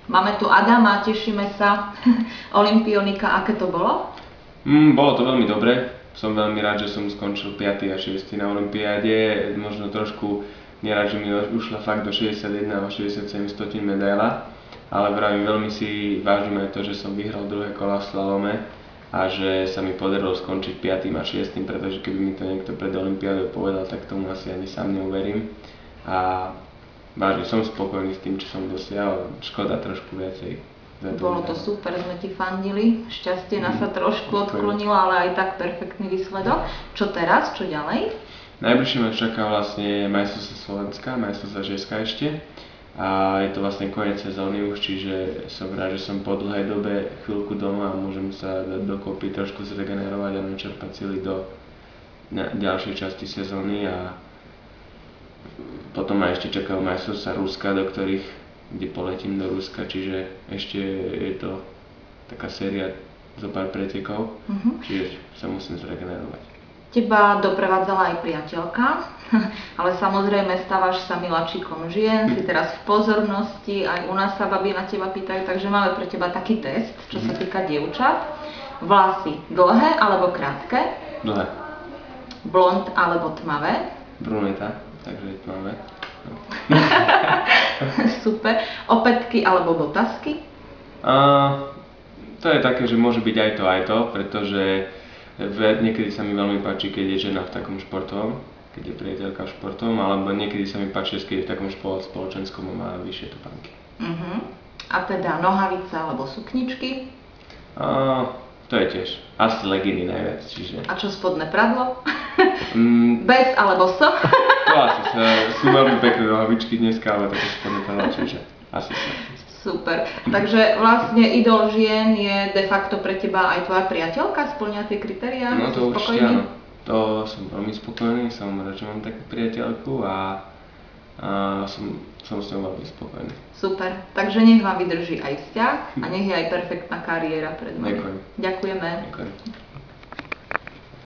Máme tu Adama, tešíme sa. Olympionika, aké to bolo? Bolo to veľmi dobre. Som veľmi rád, že som skončil 5. a 6. na olympiáde. Možno trošku nerád, že mi ušla fakt do 61 a 67 stotín medaila. Ale vravím, veľmi si vážim aj to, že som vyhral druhé kola v slalome a že sa mi podarilo skončiť 5. a 6. pretože keby mi to niekto pred olympiádou povedal, tak tomu asi ani sám neuverím. A vážne som spokojný s tým, čo som dosiahol. Škoda trošku viacej. Bolo to super, sme ti fandili. Šťastie nás sa trošku odklonilo, ale aj tak perfektný výsledok. Čo teraz? Čo ďalej? Najbližšie ma čaká vlastne majstrovstvá Slovenska, majstrovstvá Česka ešte. A je to vlastne koniec sezóny už, čiže som rád, že som po dlhej dobe chvíľku doma a môžem sa dať dokopy, trošku zregenerovať a načerpať sily do ďalšej časti sezóny. A potom ma ešte čakajú majstrovstvá Ruska, kde poletím do Ruska, čiže ešte je to taká séria zo pár pretekov, čiže sa musím zregenerovať. Teba doprevádzala aj priateľka, ale samozrejme stávaš sa miláčikom žien, si teraz v pozornosti, aj u nás sa babi na teba pýtajú, takže máme pre teba taký test, čo sa týka dievčat. Vlasy dlhé alebo krátke? Dlhé. Blond alebo tmavé? Bruneta, takže tmavé. No. Super. Opätky alebo botasky? To je také, že môže byť aj to, pretože niekedy sa mi veľmi páči, keď je žena v takom športovom, keď je priateľka v športovom, alebo niekedy sa mi páči, keď je v takom spoločenskom a má vyššie topánky. A teda nohavica alebo sukničky? To je tiež asi leginy najviac, čiže... A čo spodné pradlo? Bez alebo so? To asi sú veľmi pekné nohavičky dneska, ale také spodné pradlo, čiže asi so. Super. Takže vlastne idol žien je de facto pre teba aj tvoja priateľka? Spĺňa tie kritériá? No to určite áno. To som veľmi spokojný, som rád, že mám takú priateľku a som s ňou veľmi spokojný. Super. Takže nech vám vydrží aj vzťah a nech je aj perfektná kariéra pred vami. Ďakujem. Ďakujeme. Ďakujem.